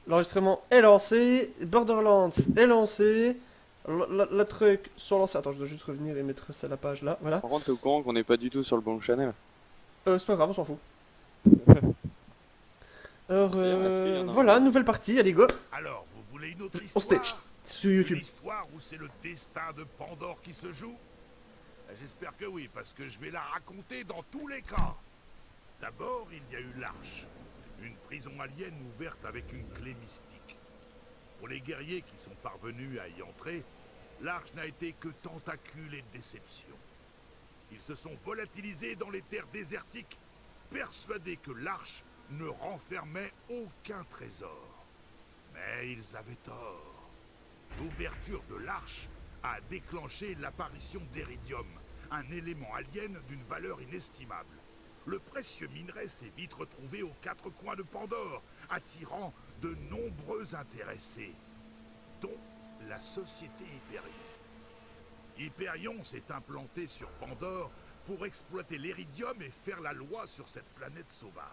L'enregistrement est lancé. Borderlands est lancé. La truc sont lancés. Attends, je dois juste revenir et mettre ça à la page là. Voilà. Par contre, t'es au courant qu'on n'est pas du tout sur le bon channel. C'est pas grave, on s'en fout. Alors, D'ailleurs, est-ce qu'il y en a voilà, un... nouvelle partie. Allez, go. Alors, vous voulez une autre On stage. histoire? Sur Une YouTube. histoire où c'est le destin de Pandore qui se joue? J'espère que oui, parce que je vais la raconter dans tous les cas. D'abord, il y a eu l'Arche. Une prison alien ouverte avec une clé mystique. Pour les guerriers qui sont parvenus à y entrer, l'Arche n'a été que tentacule et déception. Ils se sont volatilisés dans les terres désertiques, persuadés que l'Arche ne renfermait aucun trésor. Mais ils avaient tort. L'ouverture de l'Arche a déclenché l'apparition d'Eridium, un élément alien d'une valeur inestimable. Le précieux minerai s'est vite retrouvé aux quatre coins de Pandore, attirant de nombreux intéressés, dont la société Hyperion. Hyperion s'est implanté sur Pandore pour exploiter l'Eridium et faire la loi sur cette planète sauvage.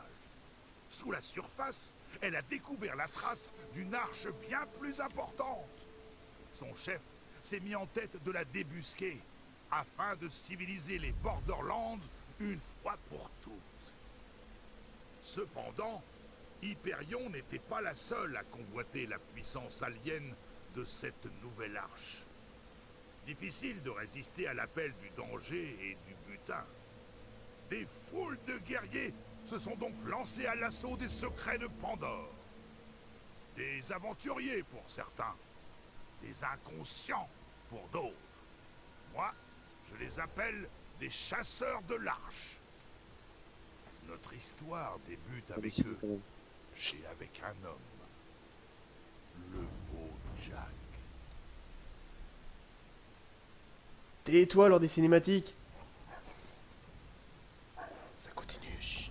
Sous la surface, elle a découvert la trace d'une arche bien plus importante. Son chef s'est mis en tête de la débusquer, afin de civiliser les Borderlands une fois pour toutes. Cependant, Hyperion n'était pas la seule à convoiter la puissance alien de cette nouvelle arche. Difficile de résister à l'appel du danger et du butin. Des foules de guerriers se sont donc lancés à l'assaut des secrets de Pandore. Des aventuriers pour certains, des inconscients pour d'autres. Moi, je les appelle des chasseurs de l'Arche. Notre histoire débute avec eux et avec un homme, le beau Jack. Tais-toi lors des cinématiques. Ça continue. Chut.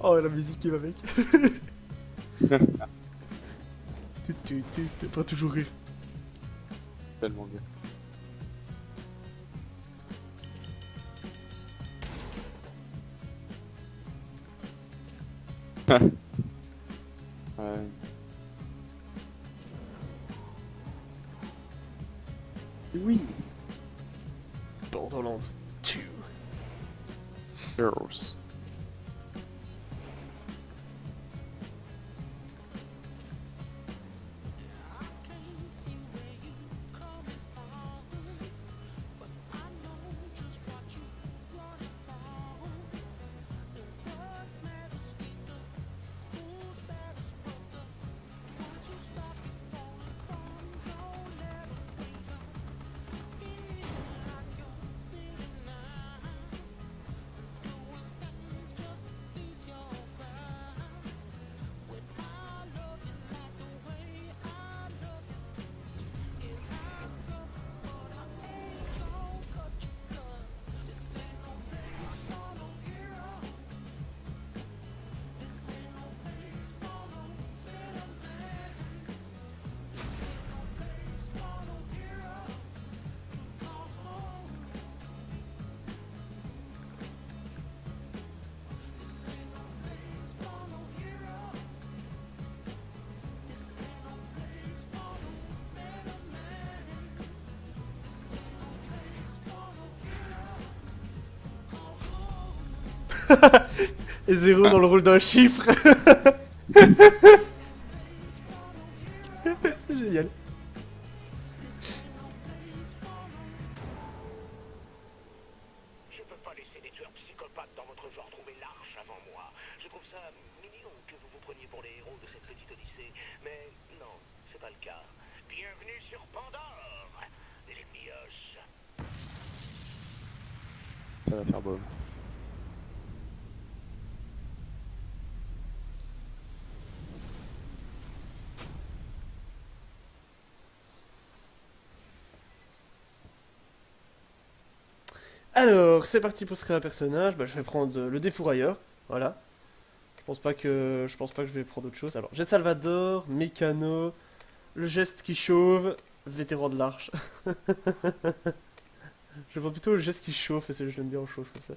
Oh, la musique qui va avec. Tu vas toujours rire. Tellement bien. Ouais. Oui. Borderlands 2. Girls. Et zéro dans le rôle d'un chiffre. C'est génial. Je peux pas laisser des tueurs psychopathes dans votre genre trouver l'arche avant moi. Je trouve ça mignon que vous vous preniez pour les héros de cette petite odyssée. Mais non, c'est pas le cas. Bienvenue sur Pandore, les mioches. Ça va faire beau. Alors, c'est parti pour se créer un personnage. Bah, je vais prendre le défourailleur. Voilà. Je pense pas que je vais prendre autre chose. Alors, j'ai Salvador, Mécano, le geste qui chauve, vétéran de l'arche. Je prends plutôt le geste qui chauffe, et je l'aime bien en chauffe comme ça.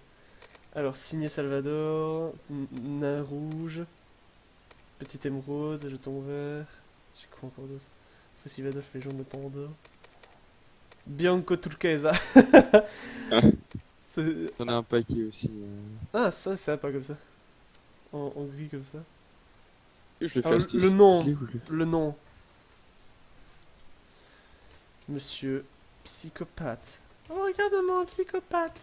Alors, signé Salvador, nain rouge, petite émeraude, jeton vert. J'ai quoi encore d'autre? Fossivadov, légende de Pandore. Bianco Turquesa. C'est- J'en ai un paquet aussi. Ah, ça, c'est pas comme ça. En gris comme ça. Je l'ai fait Alors, astuce. le nom. Je l'ai voulu. Le nom. Monsieur Psychopathe. Oh, regarde-moi, psychopathe.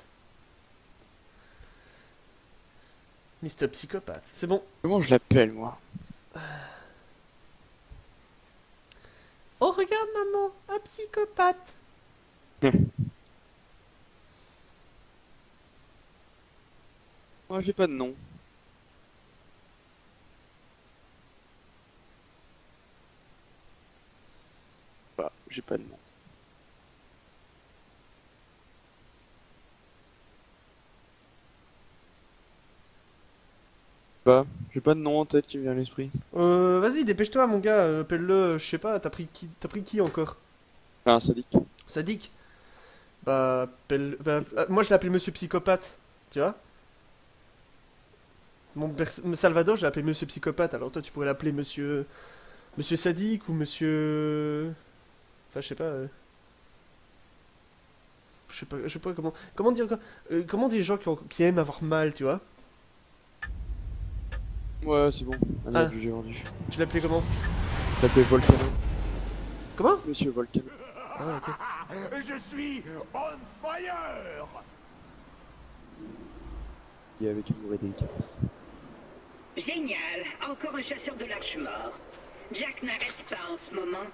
Mister Psychopathe. C'est bon. Comment je l'appelle moi? Oh, regarde, maman, un psychopathe. Moi j'ai pas de nom. Bah, j'ai pas de nom. Bah, j'ai pas de nom en tête qui me vient à l'esprit. Vas-y, dépêche-toi, mon gars. Appelle-le, je sais pas, t'as pris qui encore? Ah, un sadique. Sadique. Bah, moi, je l'appelle Monsieur Psychopathe. Tu vois? Salvador, je l'appelle Monsieur Psychopathe. Alors toi, tu pourrais l'appeler Monsieur Sadique ou Monsieur. Enfin, je sais pas. Je sais pas comment dire. Comment des gens qui aiment avoir mal, tu vois? Ouais, c'est bon. Allez, Ah. j'ai vendu. Tu l'appelais comment? Je l'appelle Volcano. Comment? Monsieur Volcano. Ah, ok. Je suis on fire. Il est avec une vraie délicatesse. Génial, encore un chasseur de l'arche mort. Jack n'arrête pas en ce moment.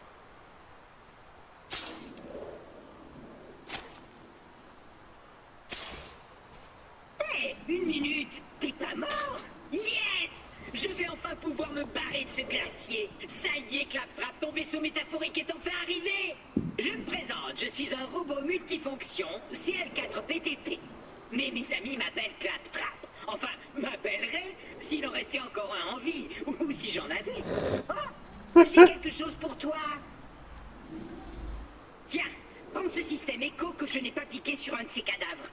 Hé, une minute, t'es pas mort? Yes! Je vais enfin pouvoir me barrer de ce glacier. Ça y est, Claptrap, ton vaisseau métaphorique est enfin arrivé. Je me présente, je suis un robot multifonction CL4PTP. Mais mes amis m'appellent Claptrap. Enfin, m'appelleraient s'il en restait encore un en vie, ou si j'en avais. Oh, j'ai quelque chose pour toi. Tiens, prends ce système écho que je n'ai pas piqué sur un de ces cadavres.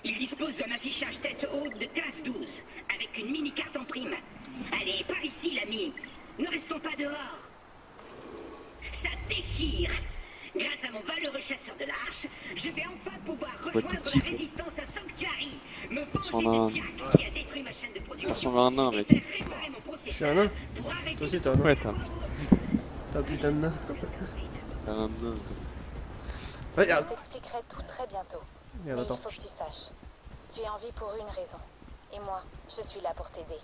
Il dispose d'un affichage tête haute de classe 12, avec une mini-carte en prime. Allez, par ici, l'ami. Ne restons pas dehors. Ça déchire. Grâce à mon valeureux chasseur de l'arche, je vais enfin pouvoir rejoindre la résistance à Sanctuary, me venger de Jack qui a détruit ma chaîne de Ça production ressemble à un nain, et mec. faire réparer mon Tu es un processeur nain? pour arrêter Toi aussi, t'es un nain. Ouais, T'es un putain de nain. t'as un nain. Je Regarde. t'expliquerai tout très bientôt. Mais Regarde, il attends. faut que tu saches. Tu es en vie pour une raison. Et moi, je suis là pour t'aider.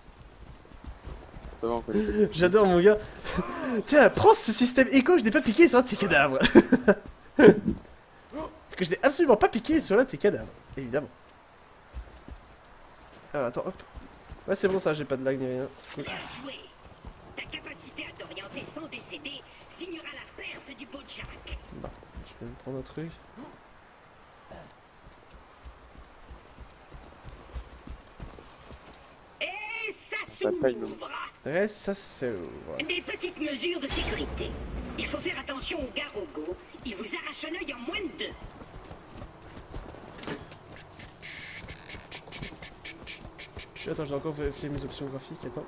Ça va, on connaît. J'adore, mon gars. Tiens, prends ce système écho, je n'ai pas piqué sur un de ces cadavres. Que je n'ai absolument pas piqué sur l'un de ces cadavres, évidemment. Alors, attends, hop. Ouais, c'est bon, ça, j'ai pas de lag ni rien. C'est cool. Bien joué. Ta capacité à t'orienter sans décéder signera la perte du beau Jack. Bah, je vais me prendre un truc. Et ça Ça paye, s'ouvre. Ouais, ça s'ouvre. Des petites mesures de sécurité. Il faut faire attention aux garogos. Ils vous arrachent un œil en moins de 2. Attends, j'ai encore vérifié mes options graphiques, attends.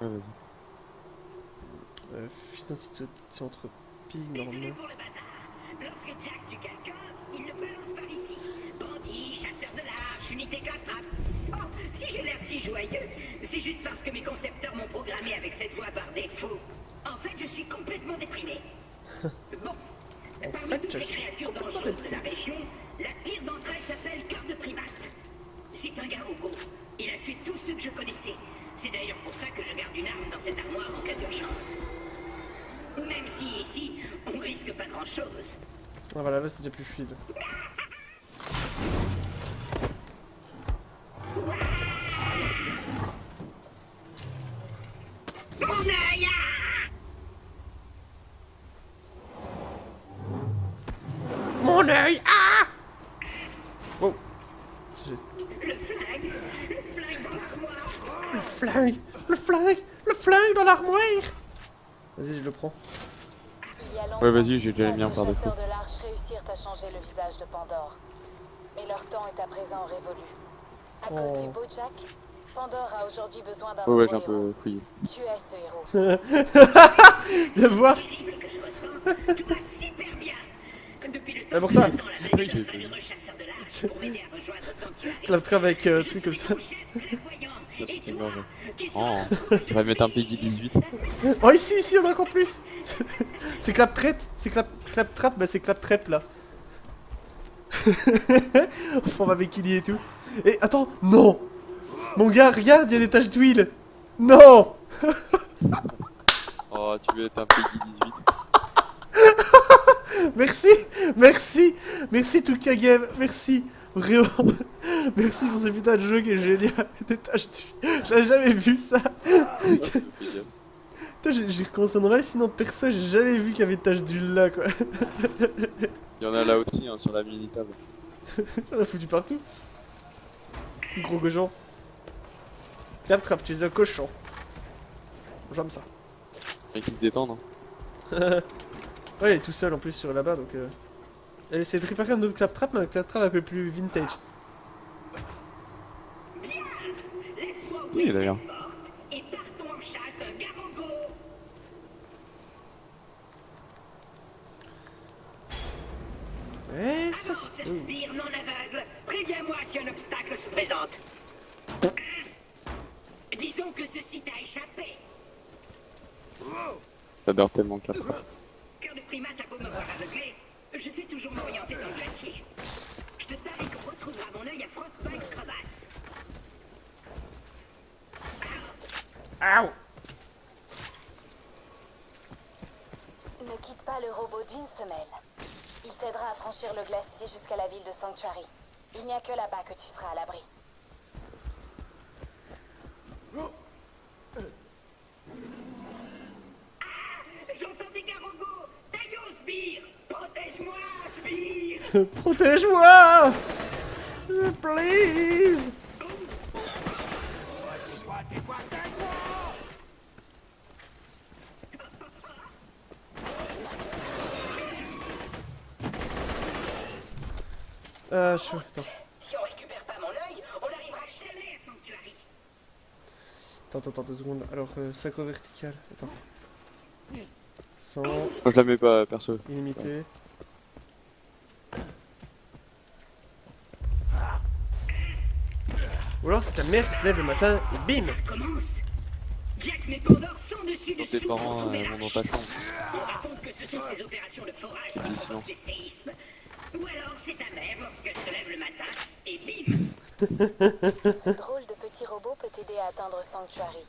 Ouais, vas-y. Fidélité entre ping, Désolé normalement. pour le bazar. Lorsque Jack tue quelqu'un, il le balance par ici. Bandit, chasseur de l'arche, unité Claptrap. Oh, si j'ai l'air si joyeux, c'est juste parce que mes concepteurs m'ont programmé avec cette voix par défaut. En fait, je suis complètement déprimé. Bon, En parmi fait, toutes je les suis créatures dangereuses de la région, la pire d'entre elles s'appelle Cœur de Primate. C'est un Garogo. Il a tué tous ceux que je connaissais. C'est d'ailleurs pour ça que je garde une arme dans cette armoire en cas d'urgence. Même si ici, on risque pas grand-chose. Ah voilà, là c'est déjà plus fluide. Mon œil! Mon œil. Ah. Oh. J'ai- Le flingue dans l'armoire. Le flingue. Le flingue. Le flingue dans l'armoire. Vas-y, je le prends. Il y a longtemps, Ouais, vas-y, j'ai déjà les miens quatre par défaut. chasseurs de l'Arche réussirent à changer le visage de Pandore. Mais leur temps est à présent révolu. À cause du beau Jack, Pandore a aujourd'hui besoin d'un Oh ouais, nouveau j'ai un héros. peu fouillé. Tu es ce héros. Viens voir. Terrible que je ressens, tout va super bien. Depuis le temps Ah, pour que toi. j'attends la venue d'un valeureux chasseur de l'Arche pour m'aider à rejoindre Sanctuary. Claptrap avec un Je truc suis comme ça. ton chef clairvoyant. Ça, Et c'était toi, marrant. tu Oh, seras je vais mettre un Peggy 18. Oh ici, ici, on a encore plus. C'est Claptrap. C'est Claptrap, bah c'est Claptrap là. En forme avec Killy et tout. Et attends, non. Mon gars, regarde, il y a des taches d'huile. Non. Oh, tu veux être un Peggy 18. Merci, merci, merci Touka Game, merci, vraiment, merci pour ce putain de jeu qui est génial, des taches d'huile, j'avais jamais vu ça, Ça me fait plaisir. putain j'ai recommencé en normal, sinon perso j'ai jamais vu qu'il y avait des taches d'huile là quoi, Il y en a là aussi, hein, sur la mini table. on a foutu partout, gros cochon, Claptrap, tu es un cochon, j'aime ça, Et qui se détendent. Hein. ouais il est tout seul en plus sur là-bas donc c'est de réparer un autre Claptrap mais un Claptrap un peu plus vintage. Laisse-moi Oui, ouvrir d'ailleurs. cette porte et partons en chasse d'un Garogo. Ouais ça Avance, sbire non aveugle. Préviens-moi si un obstacle se présente. Disons que ceci t'a échappé. J'adore tellement Cap. Cœur de primate a beau me voir aveuglé, je sais toujours m'orienter dans le glacier. Je te parie qu'on retrouvera mon œil à Frostbite Crevasse. Ow. Ne quitte pas le robot d'une semelle. Il t'aidera à franchir le glacier jusqu'à la ville de Sanctuary. Il n'y a que là-bas que tu seras à l'abri. J'entends des Garogos. Taillot, sbire. Protège-moi, sbire. Protège-moi, please. Ah, je suis... Attends, Si on récupère pas mon œil, on n'arrivera jamais à Sanctuary. attends, 2 secondes. Alors, synchro vertical. Attends. 100, Moi je la mets pas perso. illimité. Ou alors c'est ta mère qui se lève le matin et bim. Ça recommence. Jack met Pandore sans dessus Quand dessous tes pour parents trouver vont dans l'arche. ta chambre. On raconte que ce sont ces opérations de forage qui Dis provoquent silence. ces séismes. Ou alors c'est ta mère lorsqu'elle se lève le matin et bim. Ce drôle de petit robot peut t'aider à atteindre Sanctuary,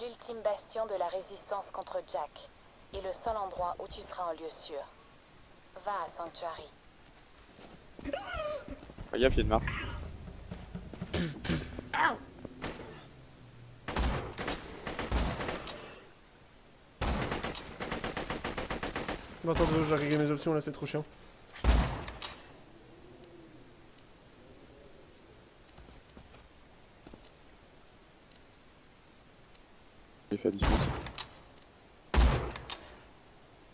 l'ultime bastion de la résistance contre Jack, et le seul endroit où tu seras en lieu sûr. Va à Sanctuary. Fais gaffe, il y a une marque. Bon, attends, j'ai réglé mes options là, c'est trop chiant. J'ai fait à distance.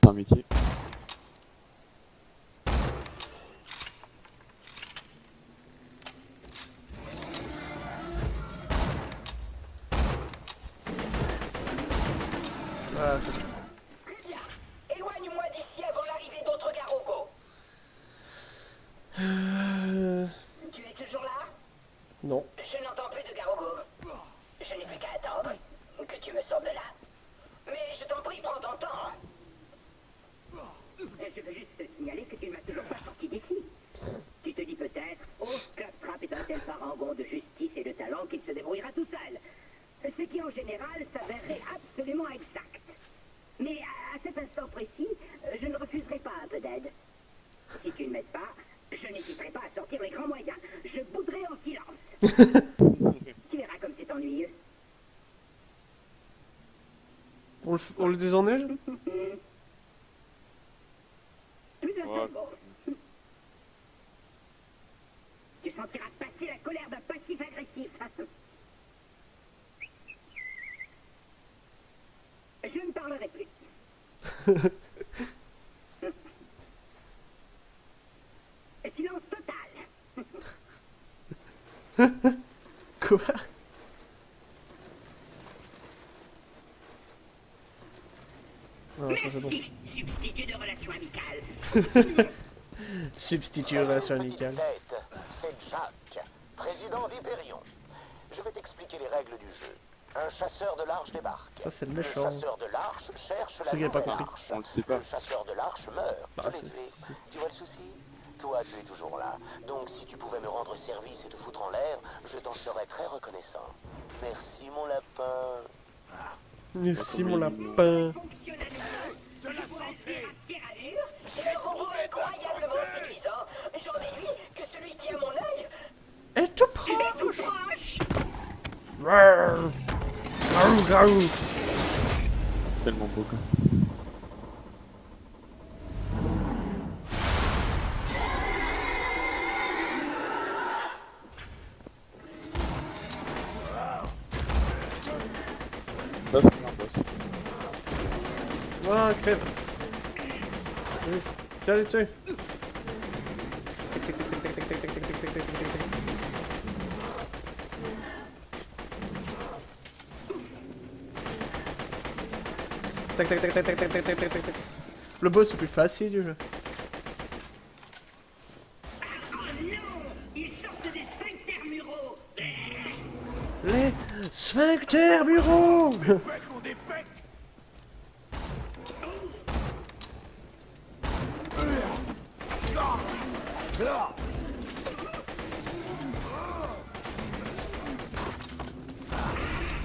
C'est un métier. Ah, c'est bon. Très bien. Éloigne-moi d'ici avant l'arrivée d'autres Garogos. Tu es toujours là? Non. Je n'entends plus de Garogos. Je n'ai plus qu'à attendre que tu me sortes de là. Mais je t'en prie, prends ton temps. instant précis, je ne refuserai pas un peu d'aide. Si tu ne m'aides pas, je n'hésiterai pas à sortir les grands moyens. Je bouderai en silence. Tu verras comme c'est ennuyeux. On le désenneige? Tout d'un Ouais. seul mot. Tu sentiras passer la colère d'un passif agressif. Je ne parlerai plus. Silence total. Quoi? Ah, ça, c'est bon. Merci, substitut de relations amicales. Substitut Salut, relation petite amicale. tête, c'est Jack, président d'Hyperion. Je vais t'expliquer les règles du jeu. Un chasseur de l'arche débarque. Ça, c'est le Le méchant. chasseur de l'arche cherche la Celui qui a pas nouvelle compris. arche. On le sait pas. Le chasseur de l'arche meurt. Bah, Je l'ai c'est- tué. Tu vois le souci? Toi, tu es toujours là. Donc, si tu pouvais me rendre service et te foutre en l'air, je t'en serais très reconnaissant. Merci, mon lapin. Merci mon lapin. Fonctionne à nouveau. Je vous respire à tiralure. Et le robot incroyablement séduisant. J'en déduis que celui qui a mon œil Et tout est tout proche. proche. Grrr. Grrr, grrr. Tellement beau quoi. Ça c'est un boss. Ah, crève. Oui. Tiens, tiens. Tac tac tac tac tac tac tac tac tac tac tac. Le boss est plus facile du jeu. Oh non, ils sortent des sphincters muraux. Les sphincters bureaux. Pecs ont des pecs.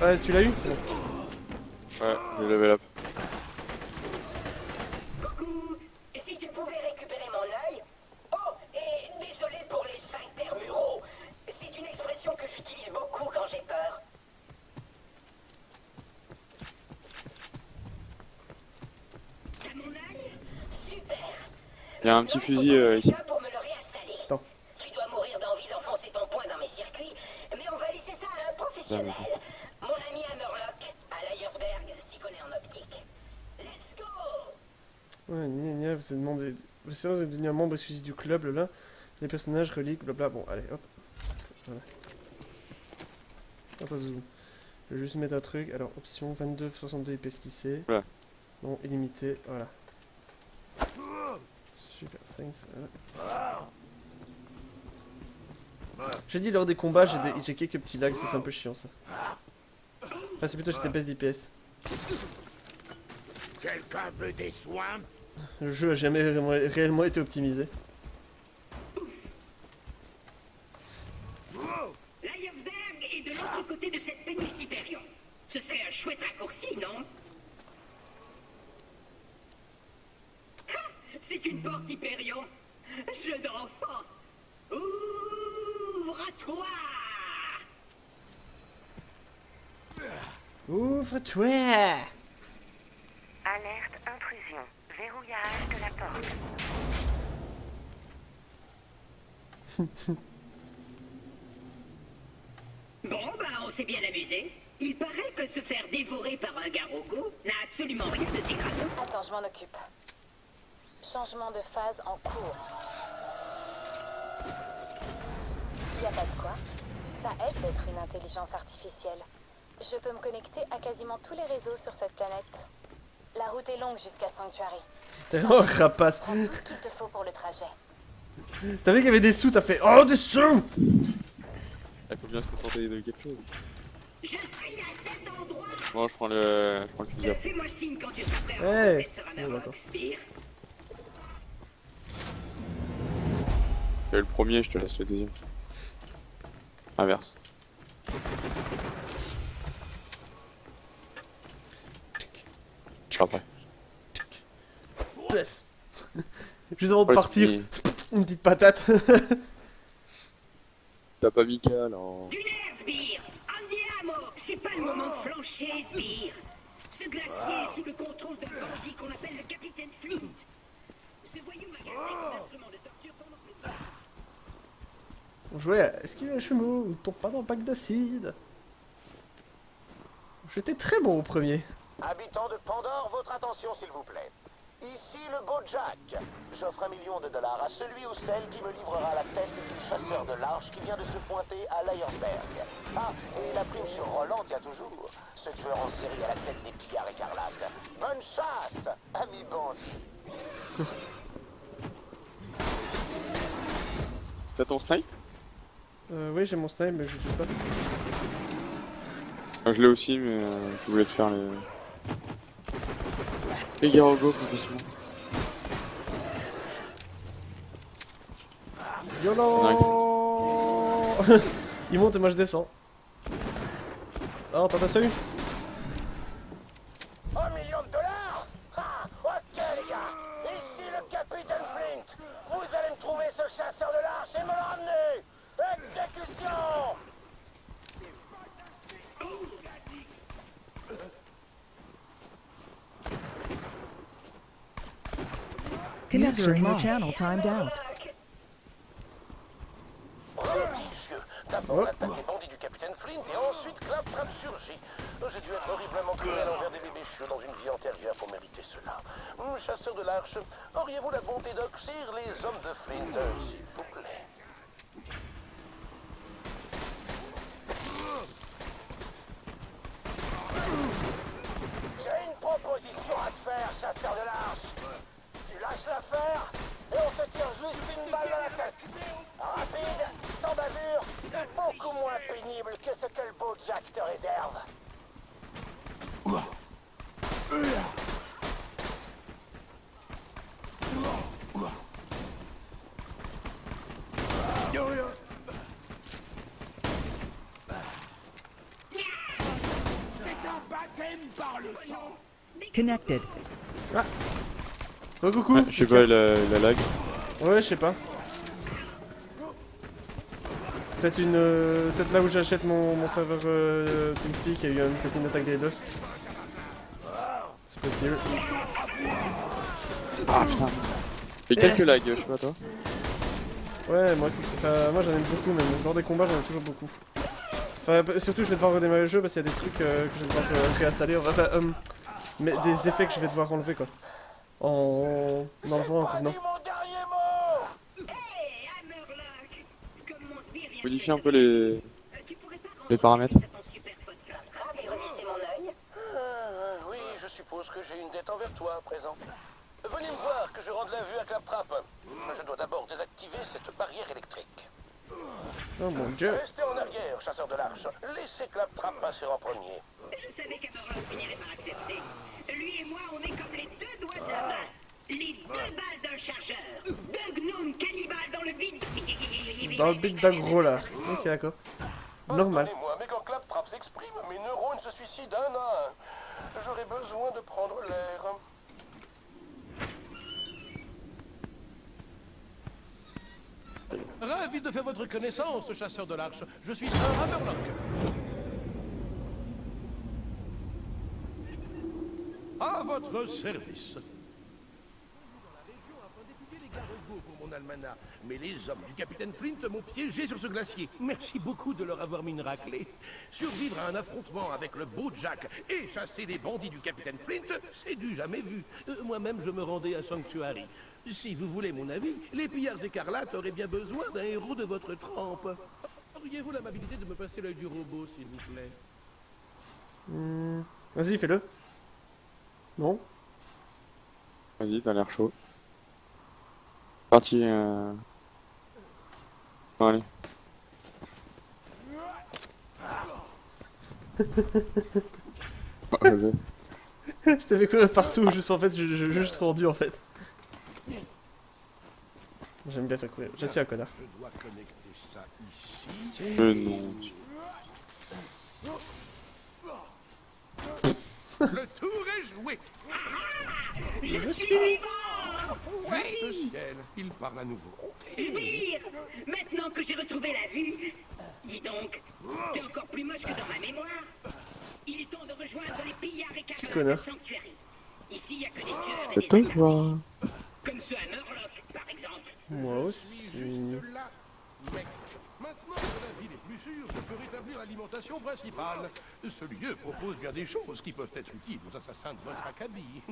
Ouais, tu l'as eu? C'est bon. Ouais, j'ai level up. Coucou, si tu pouvais récupérer mon œil. Oh, et désolé pour les sphincters muraux. C'est une expression que j'utilise beaucoup quand j'ai peur. T'as mon œil? Super. Il y a un petit fusil ici. Pour me le réinstaller. Attends. Tu dois mourir d'envie d'enfoncer ton poing dans mes circuits, mais on va laisser ça à un professionnel. Mon ami Hammerlock, à Layersberg, s'y connaît en optique. Let's go! Ouais, gna, vous êtes demandé. Vous êtes devenu un membre exclusif du club, là. Les personnages, reliques, blabla. Bon, allez, hop. Voilà. Attends, zoom. Je vais juste mettre un truc. Alors, option 22, 62 IP esquissé. Ouais. Non, illimité, voilà. Super, thanks. Voilà. J'ai dit lors des combats, j'ai quelques petits lags, ça, c'est un peu chiant ça. Enfin, c'est plutôt j'étais baisse d'IPS. Quelqu'un veut des soins? Le jeu a jamais réellement été optimisé. Layersberg est de l'autre côté de cette péniche d'Hyperion. Ce serait un chouette raccourci, non? Ha! C'est une porte Hyperion. Jeu d'enfant. Ouvre-toi! Ouvre-toi! Alerte intrusion. Verrouillage de la porte. Bon, bah, on s'est bien amusé. Il paraît que se faire dévorer par un garrogo n'a absolument rien de dégradant. Attends, je m'en occupe. Changement de phase en cours. Y a pas de quoi. Ça aide d'être une intelligence artificielle. Je peux me connecter à quasiment tous les réseaux sur cette planète. La route est longue jusqu'à Sanctuary. Je t'en Oh, prie, rapace! prends tout ce qu'il te faut pour le trajet. T'as vu qu'il y avait des sous, t'as fait oh des sous! Il faut bien se contenter de quelque chose. Je suis à cet endroit. Bon, je prends le fusil après. Fais-moi signe quand tu seras prêt à Hey. rencontrer Sir Oh, Hammerlock, d'accord. Spire. Fais le premier, je te laisse le deuxième. Inverse. Je serai prêt. bœuf. Juste avant de Ouais, partir, mais une petite patate. t'as pas Mika alors. Du nerf, Sbire! Andiamo! C'est pas le moment de flancher, Sbire! Ce glacier est sous le contrôle d'un bandit qu'on appelle le capitaine Flint. Ce voyou m'a gardé comme instrument de torture pendant plus de 20 ans. On jouait à esquiver un chameau, ou tombe pas dans le bac d'acide. J'étais très bon au premier. Habitants de Pandore, votre attention s'il vous plaît. Ici le beau Jack. J'offre $1 million à celui ou celle qui me livrera la tête du chasseur de l'arche qui vient de se pointer à Leiersberg. Ah, et la prime sur Roland tient toujours. Ce tueur en série à la tête des pillards écarlates. Bonne chasse, ami bandit. T'as ton snipe? Oui, j'ai mon snipe, mais je sais pas. Je l'ai aussi, mais je voulais te faire les... Les Garogo plus facilement. Violent. Il monte et moi je descends. Oh, t'as pas eu? $1 million? Ah, ok les gars. Ici le capitaine Flint. Vous allez me trouver ce chasseur de l'arche et me le ramener. Exécution. User in your channel timed out. Religieux. D'abord l'attaque des bandits du capitaine Flint et ensuite Claptrap surgit. J'ai dû être horriblement cruel envers des bébés chiots dans une vie antérieure pour mériter cela. Chasseur de l'arche, auriez-vous la bonté d'oxyre les hommes de Flint, s'il vous plaît? J'ai une proposition à te faire, chasseur de l'arche. Tu lâches l'affaire et on te tire juste une balle dans la tête. Rapide, sans bavure, beaucoup moins pénible que ce que le beau Jack te réserve. Connected. Oh, coucou. Ouais, je sais pas, la lag. Ouais, je sais pas. Peut-être peut-être là où j'achète mon serveur TeamSpeak, il y a eu peut-être une attaque des DOS. C'est possible. Ah putain. Fait quelques lags, je sais pas toi. Ouais, moi aussi. Enfin, moi j'en ai beaucoup même. Lors des combats, j'en ai toujours beaucoup. Enfin, surtout, je vais devoir redémarrer le jeu parce qu'il y a des trucs que je vais devoir réinstaller. Enfin, mais des effets que je vais devoir enlever quoi. En enlevant un contenant. Modifie un peu les paramètres. Oui, je suppose que j'ai une dette envers toi à présent. Venez me voir que je rende la vue à Claptrap. Je dois d'abord désactiver cette barrière électrique. Oh mon dieu. Restez en arrière, chasseur de l'arche. Laissez Claptrap passer en premier. Je savais qu'Amorlock finirait par accepter. Lui et moi, on est comme les deux doigts de la main. Les deux balles d'un chargeur. Deux gnomes cannibales dans le bide. Dans le bit d'aggro là. Ok, d'accord. Normal. Pardonnez-moi, mais quand Claptrap s'exprime, mes neurones se suicident un à un. J'aurais besoin de prendre l'air. Ravi de faire votre connaissance, chasseur de l'arche. Je suis Sir Hammerlock. À votre service. Pour mon almanach. Mais les hommes du capitaine Flint m'ont piégé sur ce glacier. Merci beaucoup de leur avoir mis une raclée. Survivre à un affrontement avec le beau Jack et chasser les bandits du capitaine Flint, c'est du jamais vu. Moi-même, je me rendais à Sanctuary. Si vous voulez mon avis, les pillards écarlates auraient bien besoin d'un héros de votre trempe. Auriez-vous l'amabilité de me passer l'œil du robot, s'il vous plaît? Vas-y, fais-le. Non? Vas-y, t'as l'air chaud. Parti. Bon, allez. Vas-y. Je t'avais courir partout, juste en fait, j'ai juste rendu en fait. J'aime bien faire courir, je suis un connard. Je dois connecter ça ici. Non. Le tour est joué. Je suis vivant. Vaste ciel, il parle à nouveau. Sbire! Maintenant que j'ai retrouvé la vue, dis donc, t'es encore plus moche que dans ma mémoire. Il est temps de rejoindre les pillards et camarades de connard. Sanctuary. Ici, il n'y a que des tueurs et C'est des toi, attaquants. toi. Comme ceux à Murloc, par exemple. Moi Je aussi. suis juste là, mec. Maintenant que la ville est plus sûre, je peux rétablir l'alimentation principale. Ce lieu propose bien des choses qui peuvent être utiles aux assassins de votre acabit.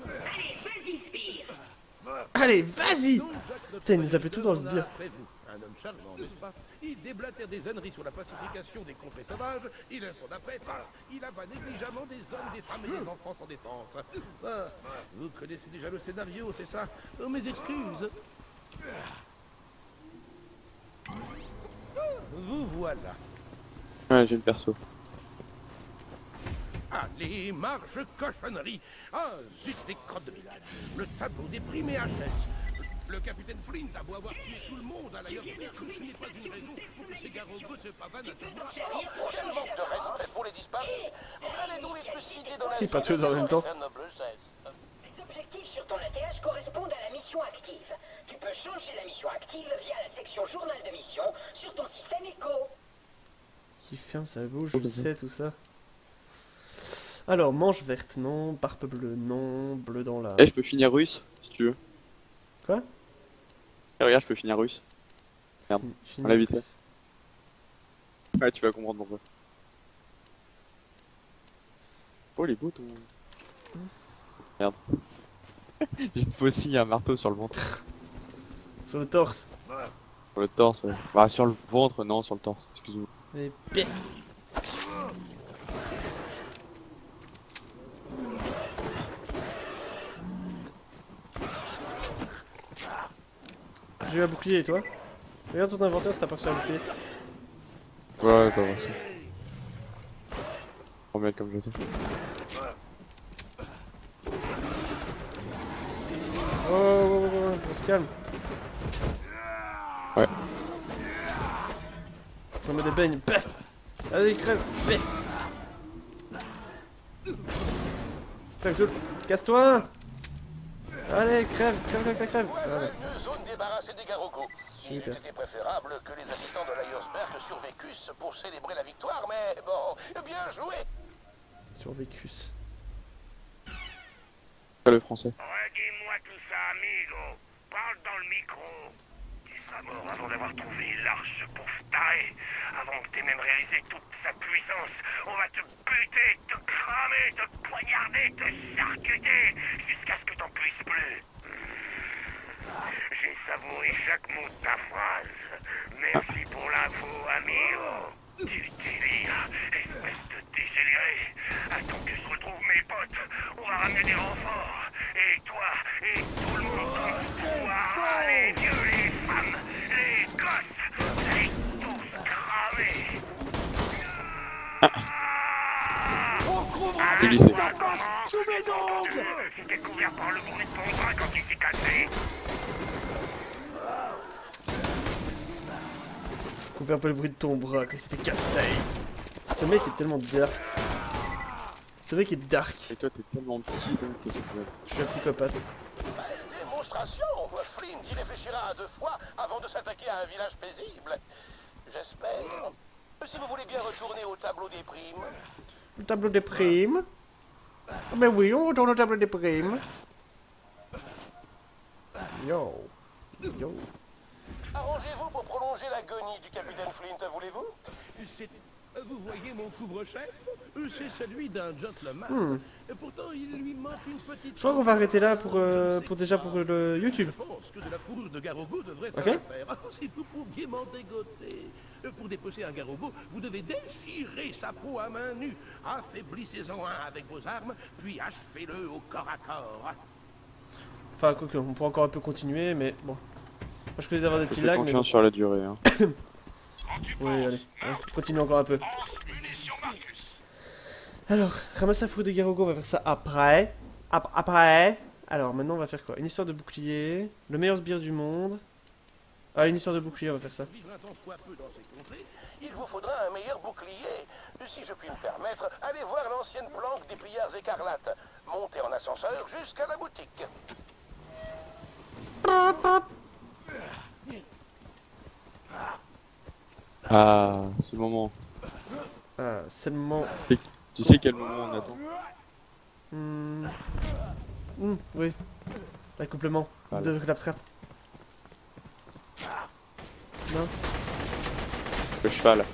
Allez, vas-y, Sbire! Allez, vas-y! Donc, Jacques, notre Putain, il nous a fait tout dans le serviteur, sbire. en a après vous. Un homme charmant, n'est-ce pas? Il déblatère des âneries sur la pacification des contrées sauvages, il instant d'après, paf, il abat négligemment des hommes, des femmes et des enfants sans défense. Ah, vous connaissez déjà le scénario, c'est ça? Oh, mes excuses. Vous voilà. Ouais, j'ai le perso. Allez, marche cochonnerie. Ah, zut, des crottes de métal. Le tableau déprimé HS. Le capitaine Flint a beau avoir tué tout le monde à l'ailleurs, ce n'est pas une raison pour que ces garogos se pavanent à tout le monde. Quel manque de respect pour les disparus. Allez nous élucider dans la Il pas tous en même temps. un noble geste. Les objectifs sur ton ATH correspondent à la mission active. Tu peux changer la mission active via la section journal de mission sur ton système Echo. Qui ferme sa bouche, je sais tout ça. Alors, manche verte, non. Barbe bleue, non. Bleu dans la... Eh, je peux finir russe, si tu veux. Quoi? Eh, regarde, je peux finir russe. Merde, on l'a vite fait. Ouais, tu vas comprendre pourquoi. Oh, les beaux ton... Merde. J'ai aussi un marteau sur le ventre. Sur le torse. Sur le torse, ouais. Bah, sur le ventre, non, sur le torse, excuse-moi. Et bien. J'ai eu un bouclier et toi? Regarde ton inventaire si t'as pas reçu un bouclier. Ouais, pas vrai. Trop bien comme jeté. Oh, on se calme. Ouais. On met des beignes. Paf. Allez, crève. Paf. Putain, Xul, casse-toi. Allez, crève, crève, crève, crève. Voilà une zone débarrassée des garogos. Il eût été préférable que les habitants de l'Ayersberg survécussent pour célébrer la victoire, mais bon, bien joué. Survécus. Pas le français. Redis-moi tout ça, amigo. Parle dans le micro. Tu seras mort avant d'avoir trouvé l'arche pour Staré. Avant que t'aies même réalisé toute sa puissance. On va te buter, te cramer, te poignarder, te charcuter, jusqu'à ce que t'en puisses plus. J'ai savouré chaque mot de ta phrase. Merci pour l'info, amigo. Tu délires, espèce de dégénéré. Attends que je retrouve mes potes. On va ramener des renforts. Et toi, et tout le monde contre toi. Les vieux, les femmes, les gosses. Vous allez tous cramer. J'ai glissé. Sous mes ongles. C'était couvert par le bruit de ton bras quand il s'est cassé. Couvre un peu le bruit de ton bras quand c'était cassé. Ce mec est tellement dark. Ce mec est dark. Et toi, t'es tellement petit, donc qu'est-ce que tu veux? Je suis un psychopathe. Belle démonstration. Flint y réfléchira à 2 fois avant de s'attaquer à un village paisible. J'espère. Si vous voulez bien retourner au tableau des primes. Le tableau des primes. Ah ben oui, on retourne au tableau des primes. Yo. Yo. Arrangez-vous pour prolonger l'agonie du capitaine Flint, voulez-vous? Vous voyez mon couvre-chef? C'est celui d'un gentleman. Et pourtant, il lui manque une petite... Je crois qu'on va arrêter là pour le YouTube. Je pense que de la fourrure de Garogo devrait Ok. faire l'affaire. Ah, si vous pouviez m'en dégoter. Pour dépecer un Garogo, vous devez déchirer sa peau à main nue. Affaiblissez-en un avec vos armes, puis achevez-le au corps à corps. Enfin, quoi que, on pourra encore un peu continuer, mais bon. Moi, je connais avoir des petits Fais lags, mais bon. confiance sur la durée, hein. Oui, allez. Continue encore un peu. Alors, ramasser la fourrure de Garogo, on va faire ça après. Après. Alors, maintenant, on va faire quoi? Une histoire de bouclier. Le meilleur sbire du monde. Ah, une histoire de bouclier, on va faire ça. Vivre un temps soit peu dans ces contrées, Il vous faudra un meilleur bouclier. Si je puis me permettre, allez voir l'ancienne planque des pillards écarlates. Montez en ascenseur jusqu'à la boutique. Ah, ce moment. Ah, c'est le moment. Tu sais quel moment on attend? Oui. L'accouplement Voilà. de claptrap. Non. Le cheval.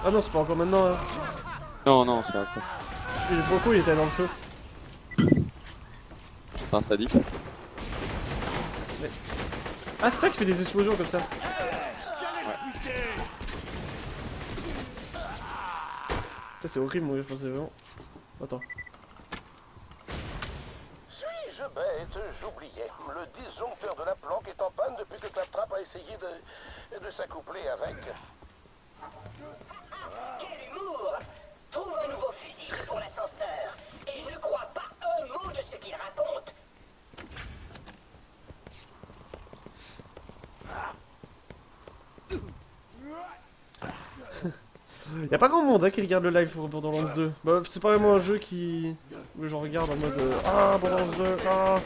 Ah non, c'est pas encore maintenant. Hein. Non, c'est après. Il est trop cool, il était dans le feu. Enfin, ça dit. Mais... Ah, c'est toi qui fais des explosions comme ça. Ça, c'est horrible, mourir, je pensais vraiment. Attends. Suis-je bête? J'oubliais. Le disjoncteur de la planque est en panne depuis que Claptrap a essayé de s'accoupler avec. Quel humour! Trouve un nouveau fusible pour l'ascenseur et ne crois pas un mot de ce qu'il raconte. Y'a pas grand monde hein, qui regarde le live pour Borderlands 2. Bah, c'est pas vraiment un jeu qui... où j'en regarde en mode ah, Borderlands 2, ah.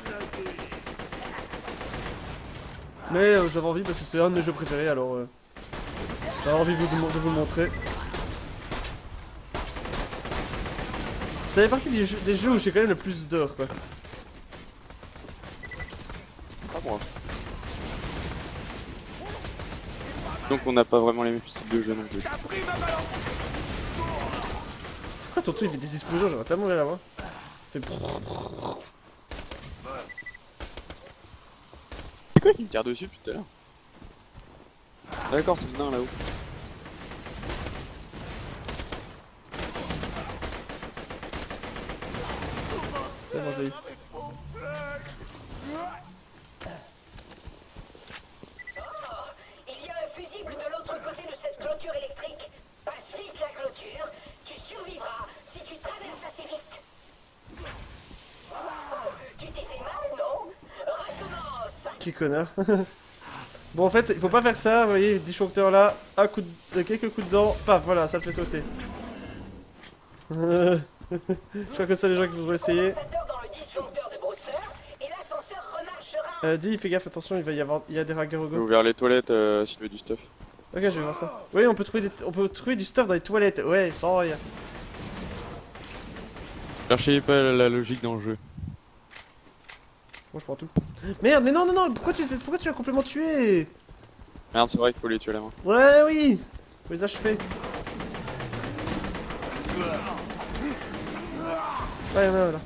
Mais j'avais envie parce que c'est un de mes jeux préférés, alors j'avais envie de vous le montrer. Ça fait partie des jeux où j'ai quand même le plus d'heures, quoi. Pas moi. Donc on n'a pas vraiment les mêmes styles de jeu non plus. C'est quoi ton truc? Il fait des explosions, j'aurais tellement aimé la voir. C'est quoi qui me tire dessus depuis tout à l'heure? D'accord, c'est le nain là-haut. C'est bon, j'ai eu. Il y a un fusible de l'autre côté de cette clôture électrique. Passe vite la clôture, tu survivras si tu traverses assez vite. Oh, tu t'es fait mal, non? Recommence. Qui connard. Bon, en fait, il faut pas faire ça, vous voyez, disjoncteur là, quelques coups de dent, paf, voilà, ça le fait sauter. Je crois que ça les gens qui vont essayer. Dis, fais gaffe, attention, il y a des J'ai ragarogos. ouvert les toilettes s'il veut du stuff. Ok, je vais voir ça. Oui, on peut trouver du stuff dans les toilettes. Ouais, sans rien. Cherchez pas la logique dans le jeu. Bon, je prends tout. Merde, mais non, pourquoi tu as complètement tué? Merde, c'est vrai qu'il faut les tuer à la main. Ouais, oui. Faut les achever. Ah, y'en a un là.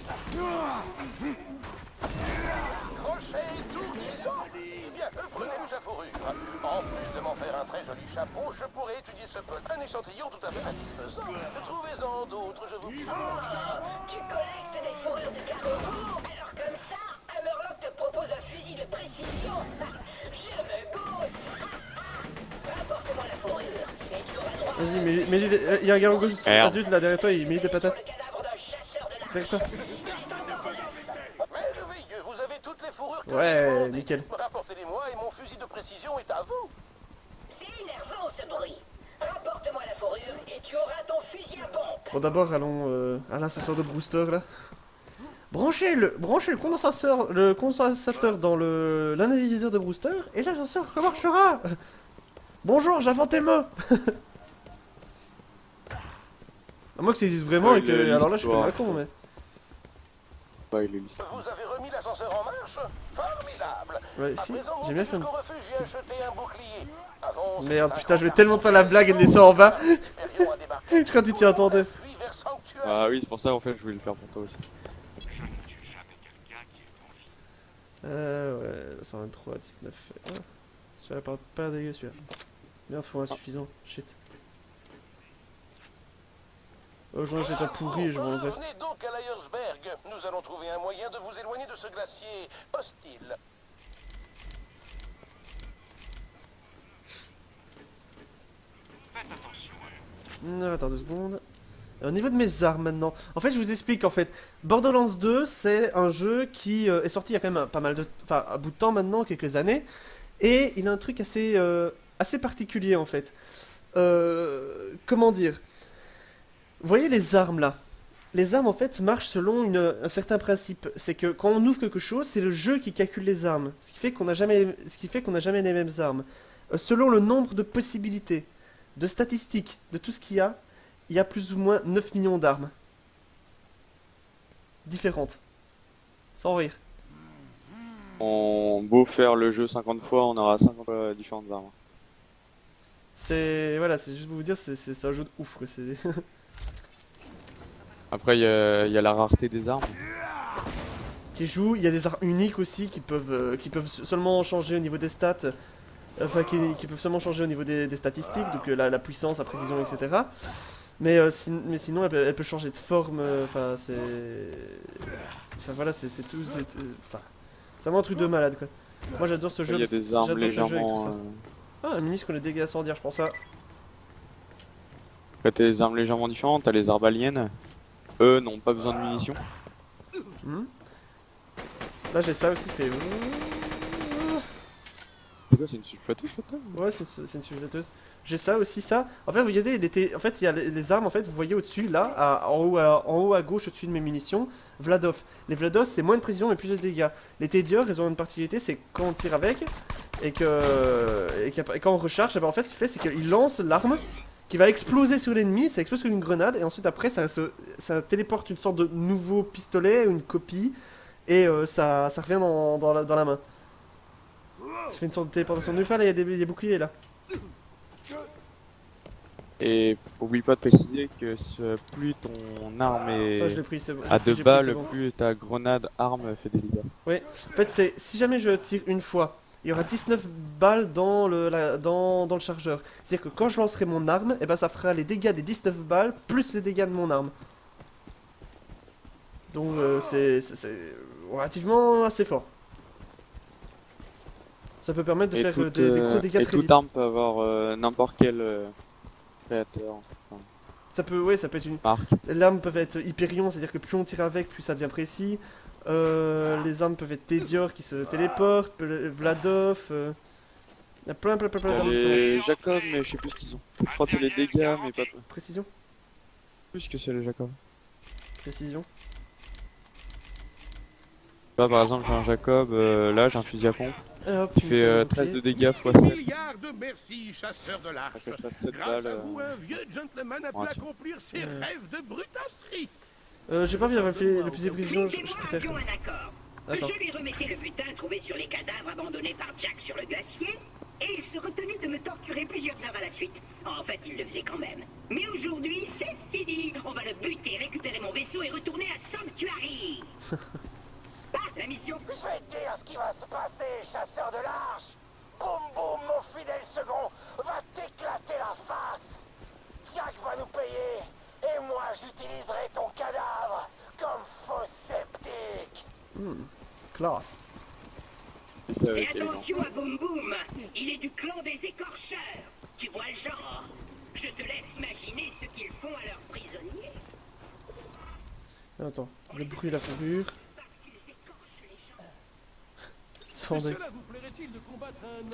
Crochet étourdissant. Eh bien, prenez-nous sa fourrure. En plus de m'en faire un très joli chapeau, je pourrais étudier ce peu. Un échantillon tout à fait satisfaisant. Trouvez-en d'autres, je vous prie. Tu collectes des fourrures de carrefour. Alors comme ça, Hammerlock te propose un fusil de précision. Je me gausse. Rapporte-moi la fourrure et tu auras droit. Vas-y, mais il y a un garogos adulte là derrière toi, il met des patates. Derrière toi. Merveilleux, vous avez toutes les fourrures que Ouais, j'ai demandées. nickel. Rapportez-les-moi et mon fusil de précision est à vous. C'est énervant ce bruit. Rapporte-moi la fourrure et tu auras ton fusil à pompe. Bon, d'abord, allons à l'ascenseur de Brewster là. Branchez le condensateur dans l'analyseur de Brewster et l'ascenseur remarchera. Bonjour, j'invente tes mots. À moins que ça existe vraiment et que... Alors là, je fais ma con, mais... Vous avez remis l'ascenseur en marche? Formidable. Ouais, si, j'ai bien fait. Refuge et acheté un bouclier. Avance. Merde, putain, je vais tellement faire la blague et le laisser en bas. Je crois que tu t'y attendais. Ah oui, c'est pour ça en fait je voulais le faire pour toi aussi. Ouais, 123, 19... Ah, celui-là pas dégueu celui-là. Merde, faut insuffisant, shit. Aujourd'hui j'ai pas pourri, je m'en vais. Revenez donc à Lyersberg. Nous allons trouver un moyen de vous éloigner de ce glacier hostile. Attends 2 secondes. Au niveau de mes armes maintenant, en fait je vous explique en fait, Borderlands 2 c'est un jeu qui est sorti il y a quand même pas mal de... Enfin un bout de temps maintenant, quelques années, et il a un truc assez, assez particulier en fait. Comment dire? Vous voyez les armes là? les armes en fait marchent selon un certain principe. C'est que quand on ouvre quelque chose, c'est le jeu qui calcule les armes. Ce qui fait qu'on n'a jamais les mêmes armes. Selon le nombre de possibilités, de statistiques, de tout ce qu'il y a plus ou moins 9 millions d'armes. Différentes. Sans rire. On beau faire le jeu 50 fois, on aura 50 différentes armes. Voilà, c'est juste pour vous dire, c'est un jeu de ouf quoi. Après, il y a la rareté des armes. Qui joue, il y a des armes uniques aussi qui peuvent seulement changer au niveau des stats. Enfin, qui peuvent seulement changer au niveau des statistiques, donc la puissance, la précision, etc. Mais sinon, elle peut changer de forme. Enfin, Enfin, voilà, c'est tout. Enfin, c'est vraiment un truc de malade, quoi. Moi, j'adore ce jeu. Il y a des armes légèrement. Ah, un ministre qu'on a dégâts incendiaires, je pense ça. T'as des armes légèrement différentes, t'as les arbalènes. Eux n'ont pas besoin de munitions. Là, j'ai ça aussi, fait. C'est quoi, c'est une sulfateuse peut-être? Ouais, c'est une sulfateuse. J'ai ça aussi, ça. En fait, regardez, en fait, il y a les armes, en fait, vous voyez au-dessus, là, en haut à gauche, au-dessus de mes munitions, Vladov. Les Vladov, c'est moins de précision mais plus de dégâts. Les Tédior, ils ont une particularité, c'est quand on tire avec, et quand on recharge, en fait, ce qu'il fait, c'est qu'il lance l'arme, qui va exploser sur l'ennemi, ça explose comme une grenade, et ensuite, après, ça téléporte une sorte de nouveau pistolet, une copie, et ça revient dans la main. Ça fait une sorte de téléportation. Nulle part, là, il y a des boucliers, là. Et oublie pas de préciser que plus ton arme est à 2 balles, plus ta grenade arme fait des dégâts. Oui, en fait, si jamais je tire une fois, il y aura 19 balles dans le chargeur. C'est-à-dire que quand je lancerai mon arme, et ben ça fera les dégâts des 19 balles plus les dégâts de mon arme. Donc c'est relativement assez fort. Ça peut permettre de faire des gros dégâts très vite. Et toute arme peut avoir n'importe quel créateur. Enfin, ça peut être une marque. Les armes peuvent être Hyperion, c'est-à-dire que plus on tire avec, plus ça devient précis. Les armes peuvent être Tédior qui se téléportent, Vladov. Il y a plein d'armes. Les Jacob, mais je sais plus ce qu'ils ont. Je crois que c'est les dégâts, mais pas précision. Plus que c'est les Jacob. Précision. Là par exemple j'ai un Jacob, là j'ai un fusil à pompe. Hop, qui fait 13 de dégâts x 7. Milliards de merci, chasseur de l'arche. Grâce à vous, un vieux gentleman a pu accomplir ses rêves de brutasserie. J'ai pas envie d'avoir le plus de précision. Avions un accord. Je lui remettais le butin trouvé sur les cadavres abandonnés par Jack sur le glacier, et il se retenait de me torturer plusieurs heures à la suite. En fait, il le faisait quand même. Mais aujourd'hui, c'est fini. On va le buter, récupérer mon vaisseau et retourner à Sanctuary. La mission. Je vais te dire ce qui va se passer, chasseur de l'arche. Boum boum, mon fidèle second va t'éclater la face. Jack va nous payer, et moi j'utiliserai ton cadavre comme faux sceptique. Classe. Et attention à Boum Boum, il est du clan des écorcheurs. Tu vois le genre. Je te laisse imaginer ce qu'ils font à leurs prisonniers. Attends, le bruit de la fourrure.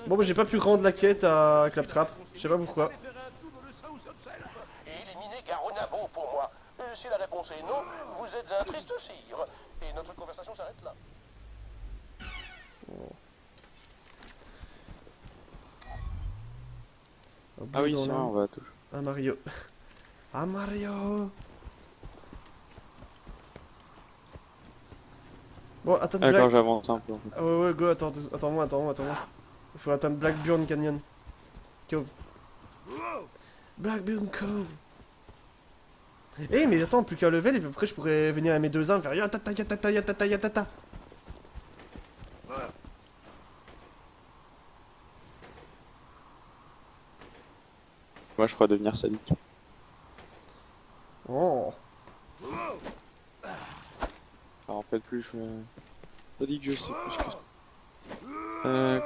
Bon bah j'ai pas pu rendre la quête à Claptrap, je sais pas pourquoi. Éliminer Garonabo pour moi. Si la réponse est non, vous êtes un triste sire. Et notre conversation s'arrête là. Ah oui, ça on va tout. Ah Mario. Ah Mario. Bon, attends, d'accord, j'avance un peu. En fait. Ah ouais, go, attends-moi. Il faut attendre Blackburn Canyon. Cove. Blackburn Cove. Eh, mais attends, plus qu'un level, et puis après je pourrais venir à mes deux armes faire yatata, yatata, yatata, yatata. Moi, je crois devenir sadique. Oh. Alors, en fait, plus je... Sadique, je sais plus que...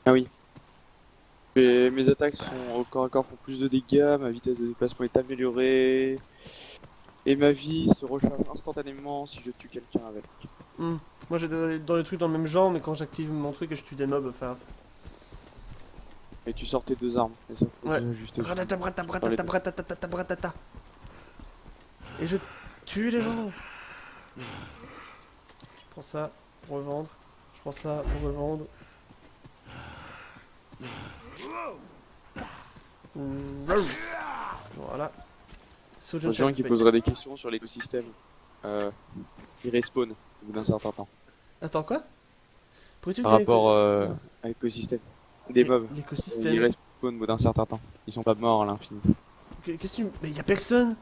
Ah oui. Mes attaques sont au corps à corps font plus de dégâts, ma vitesse de déplacement est améliorée, et ma vie se recharge instantanément si je tue quelqu'un avec. Moi j'ai dans les trucs dans le même genre, mais quand j'active mon truc et je tue des mobs, enfin... Et tu sors tes deux armes, et ça faut ouais. juste... Bratata, bratata, bratata, bratata, bratata. Et je tue les gens. Je prends ça pour revendre. Je prends ça pour revendre. Voilà. Pour les gens qui poseraient des questions sur l'écosystème, il respawn au bout d'un certain temps. Attends, quoi? Par rapport à l'écosystème. Des mobs. L'écosystème. Ils respawn au bout d'un certain temps. Ils sont pas morts à l'infini. Qu'est-ce que tu... Mais y'a personne.